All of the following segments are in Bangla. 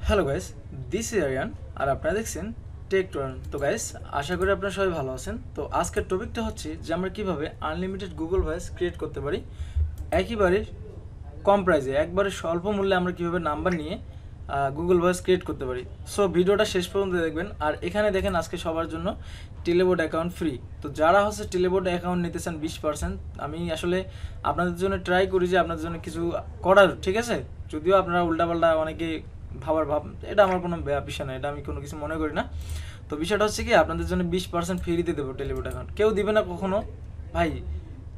Hello guys, this is Aryan আর আপনারা দেখছেন টেক টুর্ন। তো গাইস, আশা করি আপনারা সবাই ভালো আছেন। তো আজকের টপিকটা হচ্ছে যে আমরা কীভাবে আনলিমিটেড গুগল ভয়েস ক্রিয়েট করতে পারি একেবারে কম প্রাইসে, একবারে স্বল্প মূল্যে আমরা কীভাবে নাম্বার নিয়ে গুগল ভয়েস ক্রিয়েট করতে পারি। সো ভিডিওটা শেষ পর্যন্ত দেখবেন। আর এখানে দেখেন আজকে সবার জন্য টেলিবোর্ড অ্যাকাউন্ট ফ্রি। তো যারা হচ্ছে টেলিবোর্ড অ্যাকাউন্ট নিতে চান 20%, আমি আসলে আপনাদের জন্য ট্রাই করি যে আপনাদের জন্য কিছু করার, ঠিক আছে। যদিও আপনারা উল্টাপাল্টা অনেকে ভাবার ভাব, এটা আমার কোনো বিষয় না, এটা আমি কোনো কিছু মনে করি না। তো বিষয়টা হচ্ছে কি, আপনাদের জন্য 20% ফ্রিতে দেবো টেলিবোর্ড অ্যাকাউন্ট। কেউ দিবে না কখনো ভাই।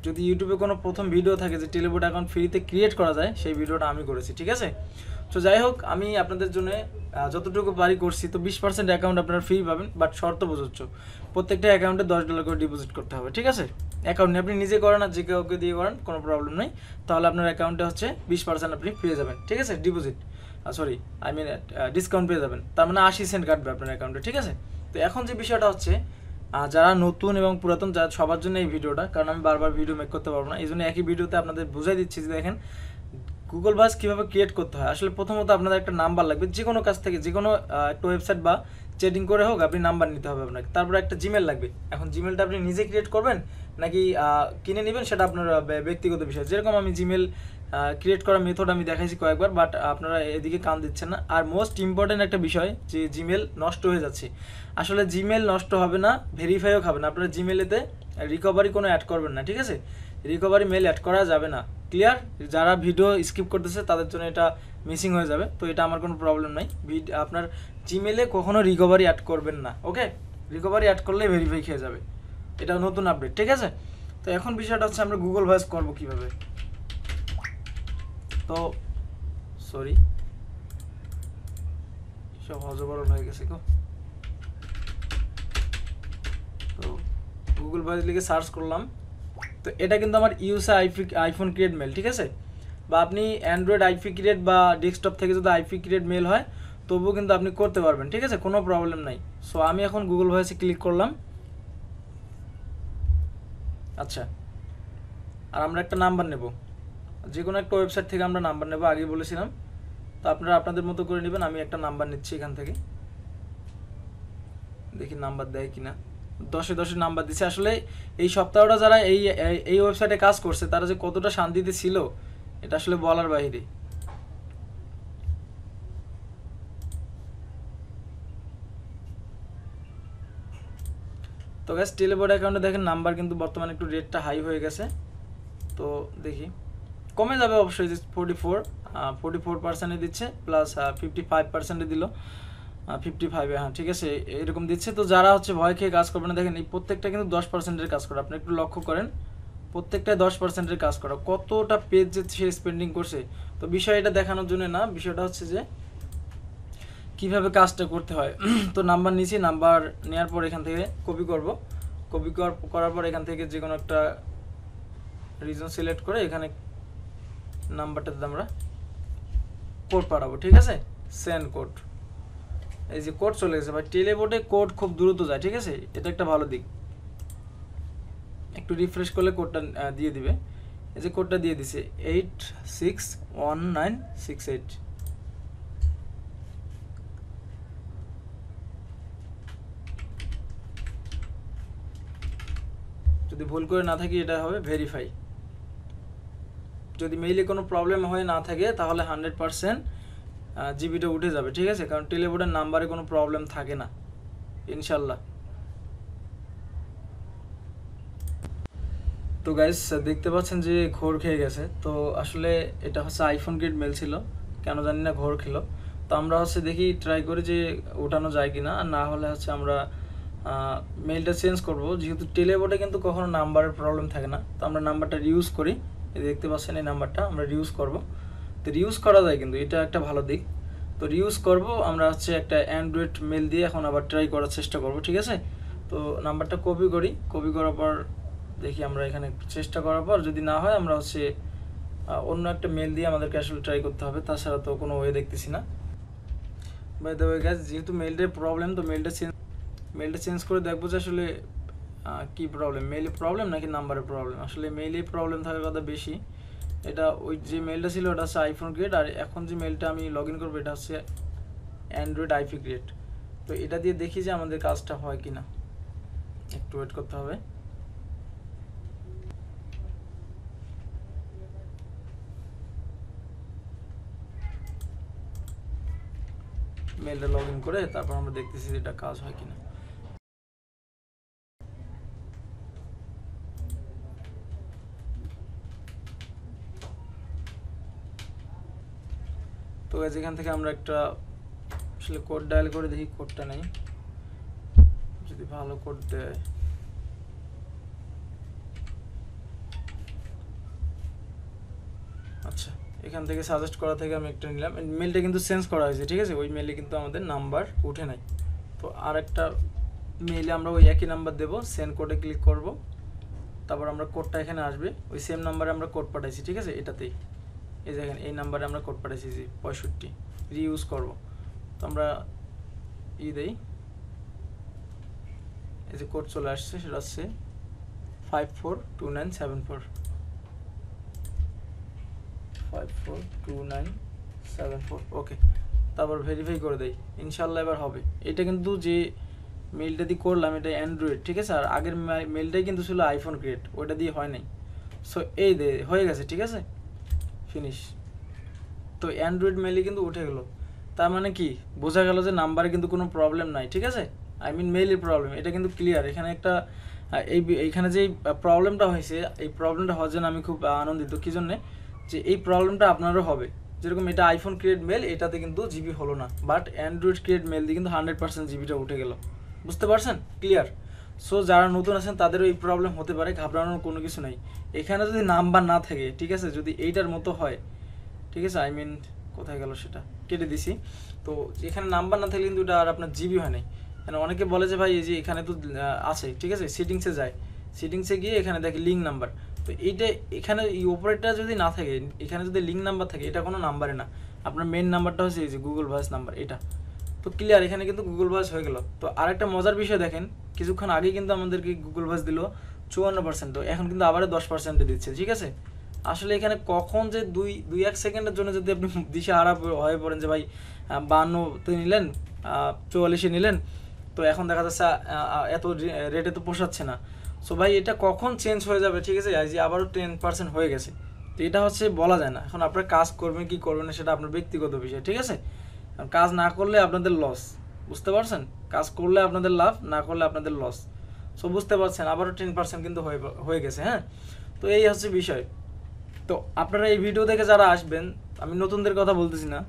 যদি ইউটিউবে কোনো প্রথম ভিডিও থাকে যে টেলিবোর্ড অ্যাকাউন্ট ফ্রিতে ক্রিয়েট করা যায়, সেই ভিডিওটা আমি করেছি, ঠিক আছে। তো যাই হোক, আমি আপনাদের জন্য যতটুকু পারি করছি। তো 20% অ্যাকাউন্ট আপনারা ফ্রি পাবেন, বাট শর্ত প্রযোজ্য। প্রত্যেকটা অ্যাকাউন্টে $10 করে ডিপোজিট করতে হবে, ঠিক আছে। অ্যাকাউন্ট আপনি নিজে করেন আর যে কাউকে দিয়ে করেন, কোনো প্রবলেম নেই। তাহলে আপনার অ্যাকাউন্টে হচ্ছে 20% আপনি পেয়ে যাবেন, ঠিক আছে। ডিপোজিট ডিসকাউন্ট পেয়ে যাবেন। তার মানে 80 সেন্ট কাটবে আপনার অ্যাকাউন্টে, ঠিক আছে। তো এখন যে বিষয়টা হচ্ছে, যারা নতুন এবং পুরাতন যারা সবার জন্য এই ভিডিওটা, কারণ আমি বারবার ভিডিও মেক করতে পারবো না, এই জন্য একই ভিডিওতে আপনাদের বুঝাই দিচ্ছি যে দেখেন গুগল ভয়েস কীভাবে ক্রিয়েট করতে হয়। আসলে প্রথমত আপনাদের একটা নাম্বার লাগবে, যে কোনো কাছ থেকে, যে কোনো একটা ওয়েবসাইট বা চ্যাটিং করে হোক, আপনি নাম্বার নিতে হবে আপনাকে। তারপরে একটা জিমেল লাগবে। এখন জিমেলটা আপনি নিজে ক্রিয়েট করবেন নাকি কিনে নেবেন, সেটা আপনার ব্যক্তিগত বিষয়। যেরকম আমি জিমেল ক্রিয়েট করার মেথড আমি দেখাইছি কয়েকবার, বাট আপনারা এদিকে কান দিচ্ছেন না। আর মোস্ট ইম্পর্টেন্ট একটা বিষয়, যে জিমেল নষ্ট হয়ে যাচ্ছে। আসলে জিমেল নষ্ট হবে না, ভেরিফাইও খাবে না। আপনারা জিমেলেতে রিকভারি কোনো অ্যাড করবেন না, ঠিক আছে। রিকভারি মেল অ্যাড করা যাবে না, ক্লিয়ার। যারা ভিডিও স্কিপ করতেছে তাদের জন্য এটা মিসিং হয়ে যাবে। তো এটা আমার কোনো প্রবলেম নাই। আপনার জিমেলে কখনো রিকভারি অ্যাড করবেন না, ওকে। রিকভারি অ্যাড করলে ভেরিফাই খেয়ে যাবে। এটা নতুন আপডেট, ঠিক আছে। তো এখন বিষয়টা হচ্ছে আমরা গুগল ভয়েস করবো কীভাবে। তো সরি, সব হজবরল হয়ে গেছে গো। তো গুগল ভয়েস লিখে সার্চ করলাম। তো এটা কিন্তু আমার ইউএসএ আইফোন ক্রিয়েট মেল, ঠিক আছে। বা আপনি অ্যান্ড্রয়েড আইপি ক্রিয়েট বা ডেস্কটপ থেকে যদি আইপি ক্রিয়েট মেল হয়, তবুও কিন্তু আপনি করতে পারবেন, ঠিক আছে, কোনো প্রবলেম নাই। সো আমি এখন গুগল ভয়েসে ক্লিক করলাম। আচ্ছা, আর আমরা একটা নাম্বার নেব, যে কোনো একটা ওয়েবসাইট থেকে আমরা নাম্বার নেব, আগেই বলেছিলাম। তো আপনারা আপনাদের মতো করে নেবেন। আমি একটা নাম্বার নিচ্ছি এখান থেকে, দেখি নাম্বার দেয় কিনা। 10-10 নাম্বার দিচ্ছে। আসলে এই সপ্তাহটা যারা এই ওয়েবসাইটে কাজ করছে, তারা যে কতটা শান্তিতে ছিল, এটা আসলে বলার বাইরে। তো গ্যাস, টেলিবোর্ড অ্যাকাউন্টে দেখেন নাম্বার কিন্তু বর্তমানে একটু রেটটা হাই হয়ে গেছে। তো দেখি, কমে যাবে অবশ্যই। যে 44% দিচ্ছে, প্লাস 55% দিল, 55, হ্যাঁ ঠিক আছে, এরকম দিচ্ছে। তো যারা হচ্ছে ভয় খেয়ে কাজ করবে না, দেখেন এই প্রত্যেকটা কিন্তু 10%-এর কাজ করে। আপনি একটু লক্ষ্য করেন, প্রত্যেকটাই 10%-এর কাজ করা। কতটা পেজ যে সে স্পেন্ডিং করছে। তো বিষয় এটা দেখানোর জন্য না, বিষয়টা হচ্ছে যে কিভাবে কাজটা করতে হয়। তো নাম্বার নিয়েছি, নাম্বার নেওয়ার পর এখান থেকে কপি করব। কপি করার পর এখান থেকে যে কোনো একটা রিজন সিলেক্ট করে এখানে নাম্বারটাতে আমরা কোড পাঠাবো, ঠিক আছে। সেন্ড কোড, এই যে কোড চলে গেছে ভাই। টেলিবোর্ডে কোড খুব দ্রুত যায়, ঠিক আছে, এটা একটা ভালো দিক। একটু রিফ্রেশ করলে কোডটা দিয়ে দিবে। এই যে কোডটা দিয়ে দিছে 861968। যদি ভুল করে না থাকি, এটা হবে ভেরিফাই। যদি মেইলে কোনো প্রবলেম হয়ে না থাকে, তাহলে 100% জিবিটা উঠে যাবে, ঠিক আছে। কারণ টেলিবোর্ডের নাম্বারে কোনো প্রবলেম থাকে না, ইনশাল্লাহ। তো গাইস, দেখতে পাচ্ছেন যে ঘোর খেয়ে গেছে। তো আসলে এটা হচ্ছে আইফোন গ্রেড মেল ছিল, কেন জানি না ঘোর খেলো। তো আমরা হচ্ছে দেখি ট্রাই করি যে ওঠানো যায় কিনা, আর না হলে হচ্ছে আমরা মেলটা চেঞ্জ করব। যেহেতু টেলিবোর্ডে কিন্তু কখনো নাম্বারের প্রবলেম থাকে না, তো আমরা নাম্বারটা রিউজ করি। দেখতে পাচ্ছেন এই নাম্বারটা আমরা রিউজ করব। তো রিউজ করা যায় কিন্তু, এটা একটা ভালো দিক। তো রিউজ করব আমরা হচ্ছে একটা অ্যান্ড্রয়েড মেল দিয়ে এখন আবার ট্রাই করার চেষ্টা করব, ঠিক আছে। তো নাম্বারটা কপি করি, কপি করার পর দেখি আমরা এখানে চেষ্টা করার পর যদি না হয়, আমরা হচ্ছে অন্য একটা মেল দিয়ে আমাদেরকে আসলে ট্রাই করতে হবে, তাছাড়া তো কোনো ওয়ে দেখতেছি না। বাই দ্য ওয়ে গাইস, যেহেতু মেলটার প্রবলেম, তো মেলটা চেঞ্জ করে দেখবো যে আসলে কি প্রবলেম, মেইলে প্রবলেম নাকি নাম্বারের প্রবলেম। আসলে মেইলে প্রবলেম থাকার কথা বেশি। এটা ওই যে মেলটা ছিল ওটা হচ্ছে আইফোন গ্রেড, আর এখন যে মেলটা আমি লগ ইন করবো এটা হচ্ছে অ্যান্ড্রয়েড আইপি ক্রিয়েট। তো এটা দিয়ে দেখি যে আমাদের কাজটা হয় কি না, একটু ওয়েট করতে হবে। মেলটা লগ ইন করে তারপর আমরা দেখতেছি যে এটা কাজ হয় কিনা। তো এখান থেকে আমরা একটা আসলে কোড ডায়াল করে দেখি, কোডটা নেই, যদি ভালো কোড দেয়। আচ্ছা, এখান থেকে সাজেস্ট করা থেকে আমি একটা নিলাম, মেলটা কিন্তু চেঞ্জ করা হয়েছে, ঠিক আছে, ওই মেলে কিন্তু আমাদের নাম্বার উঠে নাই। তো আর একটা মেলে আমরা ওই একই নাম্বার দেবো, সেন্ড কোডে ক্লিক করব, তারপর আমরা কোডটা এখানে আসবে, ওই সেম নাম্বারে আমরা কোড পাঠাইছি, ঠিক আছে, এটাতেই এই দেখেন এই নাম্বারে আমরা কোড পাঠাইছি যে 65 রিইউজ করব। তো আমরা দেই, এই যে কোড চলে আসছে, সেটা হচ্ছে 542974 542974। ওকে, তারপর ভেরিফাই করে দেই, ইনশাল্লাহ এবার হবে। এটা কিন্তু যে মেলটা দিয়ে করলাম এটা অ্যান্ড্রয়েড, ঠিক আছে, আর আগের মেলটাই কিন্তু ছিল আইফোন ক্রিয়েট, ওইটা দিয়ে হয় নাই। সো এই হয়ে গেছে, ঠিক আছে, ফিনিশ। তো অ্যান্ড্রয়েড মেলই কিন্তু উঠে গেল, তার মানে কি বোঝা গেল যে নাম্বারে কিন্তু কোনো প্রবলেম নাই, ঠিক আছে, আই মিন মেইলের প্রবলেম, এটা কিন্তু ক্লিয়ার। এখানে একটা এইখানে যে প্রবলেমটা হয়েছে, এই প্রবলেমটা হওয়ার জন্য আমি খুব আনন্দিত। কী জন্যে? যে এই প্রবলেমটা আপনারও হবে, যেরকম এটা আইফোন ক্রিয়েট মেল, এটাতে কিন্তু জিবি হলো না, বাট অ্যান্ড্রয়েড ক্রিয়েট মেল দিয়ে কিন্তু 100% জিবিটা উঠে গেল। বুঝতে পারছেন? ক্লিয়ার। সো যারা নতুন আছেন তাদেরও এই প্রবলেম হতে পারে, ঘাবড়ানোর কোনো কিছু নাই। এখানে যদি নাম্বার না থাকে, ঠিক আছে, যদি এইটার মতো হয়, ঠিক আছে, আই মিন কোথায় গেল সেটা কেটে দিছি। তো এখানে নাম্বার না থাকলে কিন্তু এটা আর আপনার জিবি হয় নাই। মানে অনেকে বলে যে ভাই এই যে এখানে তো আছে, ঠিক আছে, সেটিংসে যায়, সেটিংসে গিয়ে এখানে দেখে লিঙ্ক নাম্বার। তো এইটা এখানে এই অপারেটর যদি না থাকে, এখানে যদি লিঙ্ক নাম্বার থাকে, এটা কোনো নাম্বারে না, আপনার মেইন নাম্বারটা হচ্ছে এই যে গুগল ভয়েস নাম্বার, এটা। তো ক্লিয়ার, এখানে কিন্তু গুগল ভয়েস হয়ে গেল। তো আরেকটা মজার বিষয় দেখেন, কিছুক্ষণ আগেই কিন্তু আমাদেরকে গুগল ভয়েস দিল 54%, তো এখন কিন্তু আবারও 10% দিচ্ছে, ঠিক আছে। আসলে এখানে কখন যে দুই এক সেকেন্ডের জন্য যদি আপনি দিশে হারা হয়ে পড়েন যে ভাই 52-তে নিলেন, 44-এ নিলেন, তো এখন দেখা যাচ্ছে এত রেটে তো পোষাচ্ছে না। সো ভাই এটা কখন চেঞ্জ হয়ে যাবে, ঠিক আছে, যে আবারও 10% হয়ে গেছে, তো এটা হচ্ছে বলা যায় না। এখন আপনার কাজ করবেন কি করবেন না সেটা আপনার ব্যক্তিগত বিষয়, ঠিক আছে। কাজ না করলে আপনাদের লস, বুঝতে পারছেন, কাজ করলে আপনাদের লাভ, না করলে আপনাদের লস। সো বুঝতে পারছেন, আবারও 10% কিন্তু হয়ে গেছে। হ্যাঁ, তো এই হচ্ছে বিষয়। তো আপনারা এই ভিডিও দেখে যারা আসবেন, আমি নতুনদের কথা বলতেছি না,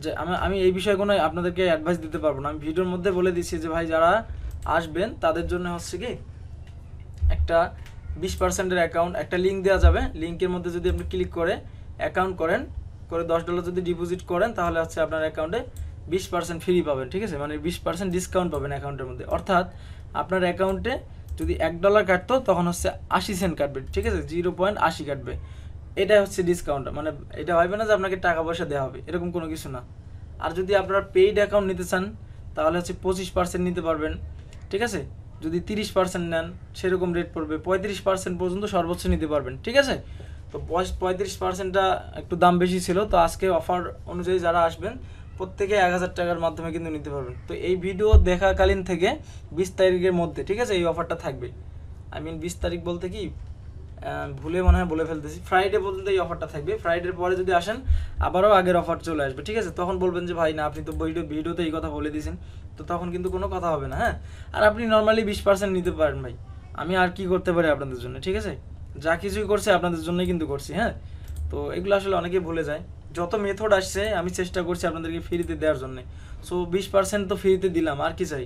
যে আমি এই বিষয়ে কোনো আপনাদেরকে অ্যাডভাইস দিতে পারবো না। আমি ভিডিওর মধ্যে বলে দিচ্ছি যে ভাই যারা আসবেন তাদের জন্য হচ্ছে কি একটা 20%-এর অ্যাকাউন্ট, একটা লিঙ্ক দেওয়া যাবে, লিঙ্কের মধ্যে যদি আপনি ক্লিক করে অ্যাকাউন্ট করেন, করে $10 যদি ডিপোজিট করেন, তাহলে হচ্ছে আপনার অ্যাকাউন্টে 20% ফ্রি পাবেন, ঠিক আছে, মানে 20% ডিসকাউন্ট পাবেন অ্যাকাউন্টের মধ্যে। অর্থাৎ আপনার অ্যাকাউন্টে যদি $1 কাটতো, তখন হচ্ছে 80 সেন্ট কাটবে, ঠিক আছে, 0.80 কাটবে। এটা হচ্ছে ডিসকাউন্ট, মানে এটা ভাববে না যে আপনাকে টাকা পয়সা দেওয়া হবে, এরকম কোনো কিছু না। আর যদি আপনারা পেইড অ্যাকাউন্ট নিতে চান, তাহলে হচ্ছে 25% নিতে পারবেন, ঠিক আছে। যদি 30% নেন, সেরকম রেট পড়বে, 35% পর্যন্ত সর্বোচ্চ নিতে পারবেন, ঠিক আছে। তো 35%টা একটু দাম বেশি ছিল, তো আজকে অফার অনুযায়ী যারা আসবেন প্রত্যেকে 1000 টাকার মাধ্যমে কিন্তু নিতে পারবেন। তো এই ভিডিও দেখাকালীন থেকে 20 তারিখের মধ্যে, ঠিক আছে, এই অফারটা থাকবে। আই মিন 20 তারিখ বলতে কি ভুলে মনে হয় বলে ফেলতেছি, ফ্রাইডে পর্যন্ত এই অফারটা থাকবে। ফ্রাইডের পরে যদি আসেন, আবারও আগের অফার চলে আসবে, ঠিক আছে। তখন বলবেন যে ভাই না, আপনি তো ভিডিওতে এই কথা বলে দিয়েছেন, তো তখন কিন্তু কোনো কথা হবে না। হ্যাঁ, আর আপনি নর্মালি 20% নিতে পারেন ভাই, আমি আর কি করতে পারি আপনাদের জন্য, ঠিক আছে, যা কিছুই করছে আপনাদের জন্যই কিন্তু করছি। হ্যাঁ, তো এগুলো আসলে অনেকে ভুলে যায়। যত মেথড আসছে আমি চেষ্টা করছি আপনাদেরকে ফ্রিতে দেওয়ার জন্য। সো 20% তো ফ্রিতে দিলাম, আর কি চাই।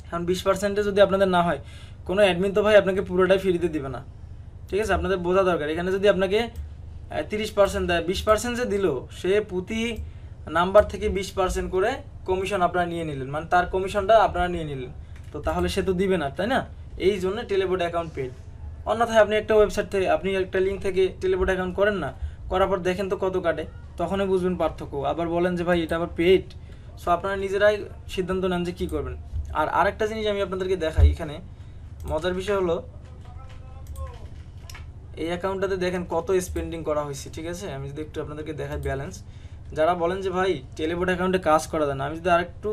এখন 20%-এ যদি আপনাদের না হয়, কোনো অ্যাডমিন তো ভাই আপনাকে পুরোটাই ফ্রিতে দিবে না, ঠিক আছে, আপনাদের বোঝা দরকার। এখানে যদি আপনাকে 30% দেয়, 20% যে দিল, সে প্রতি নাম্বার থেকে 20% করে কমিশন আপনারা নিয়ে নিলেন, মানে তার কমিশনটা আপনারা নিয়ে নিলেন, তো তাহলে সে তো দিবে না, তাই না। এই জন্য টেলিবোর্ড অ্যাকাউন্ট পেড। অন্যথায় আপনি একটা ওয়েবসাইট থেকে, আপনি একটা লিঙ্ক থেকে টেলিবোর্ড অ্যাকাউন্ট করেন না, করার পর দেখেন তো কত কাটে, তখনই বুঝবেন পার্থক্য। আবার বলেন যে ভাই এটা আবার পেড। সো আপনারা নিজেরাই সিদ্ধান্ত নেন যে কী করবেন। আর আরেকটা জিনিস আমি আপনাদেরকে দেখাই, এখানে মজার বিষয় হলো এই অ্যাকাউন্টটাতে দেখেন কত স্পেন্ডিং করা হয়েছে, ঠিক আছে। আমি যদি একটু আপনাদেরকে দেখাই ব্যালেন্স, যারা বলেন যে ভাই টেলিপোর্ট অ্যাকাউন্টে কাজ করা যায় না, আমি যদি আরেকটু,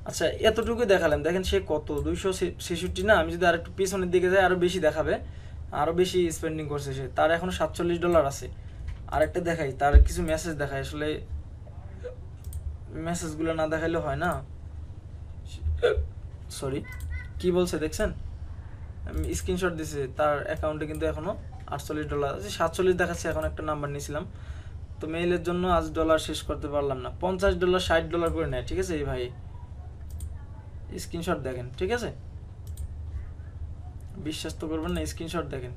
আচ্ছা এতটুকুই দেখালাম, দেখেন সে কত 266 না, আমি যদি আরেকটু পিছনের দিকে যাই আরও বেশি দেখাবে, আরও বেশি স্পেন্ডিং করছে সে, তার এখন $47 আছে। আরেকটা দেখাই, তার কিছু মেসেজ দেখাই, আসলে মেসেজগুলো না দেখাইলে হয় না, সরি। কি বলছে দেখছেন, আমি স্ক্রিনশট দিছি, তার অ্যাকাউন্টে কিন্তু এখনও $48 আছে, 47 দেখাচ্ছে, এখন একটা নাম্বার নিয়েছিলাম। তো মেইলের জন্য আজ ডলার শেষ করতে পারলাম না, $50 $60 করে নেয়, ঠিক আছে এই ভাই, স্ক্রিনশট দেখেন, ঠিক আছে, বিশ্বাস তো করবেন না, স্ক্রিনশট দেখেন,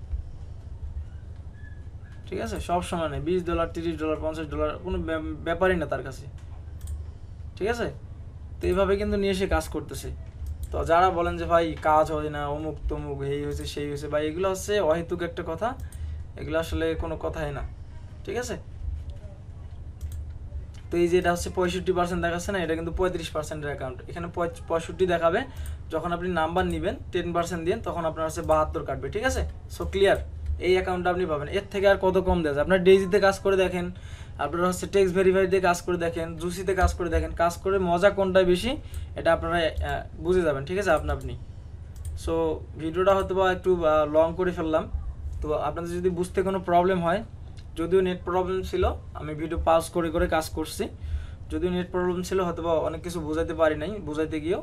ঠিক আছে, সব সময় নেই, $20 $30 $50 কোনো ব্যাপারই না তার কাছে, ঠিক আছে। তো এইভাবে কিন্তু নিয়ে এসে কাজ করতেছে। তো যারা বলেন যে ভাই কাজ হয় না, অমুক তমুক, এই হয়েছে সেই হয়েছে, ভাই এগুলো হচ্ছে অহেতুক একটা কথা, এগুলো আসলে কোনো কথাই না, ঠিক আছে। তো এই যে এটা হচ্ছে 65% দেখাচ্ছে না, এটা কিন্তু 35%-এর অ্যাকাউন্ট, এখানে 65 দেখাবে, যখন আপনি নাম্বার নেবেন 10% দিয়ে, তখন আপনার হচ্ছে 72 কাটবে, ঠিক আছে। সো ক্লিয়ার, এই অ্যাকাউন্টটা আপনি পাবেন, এর থেকে আর কত কম দেওয়া যায়। আপনার ডেইজিতে কাজ করে দেখেন, আপনারা হচ্ছে টেক্সট ভেরিফাই দিয়ে কাজ করে দেখেন, জুসিতে কাজ করে দেখেন, কাজ করে মজা কোনটায় বেশি এটা আপনারা বুঝে যাবেন, ঠিক আছে, আপনি। সো ভিডিওটা হয়তো বা একটু লং করে ফেললাম, তো আপনাদের যদি বুঝতে কোনো প্রবলেম হয়, যদিও নেট প্রবলেম ছিল, আমি ভিডিও পাস করে করে কাজ করছি, যদিও নেট প্রবলেম ছিল হয়তো বা অনেক কিছু বোঝাইতে পারি নাই, বোঝাইতে গিয়েও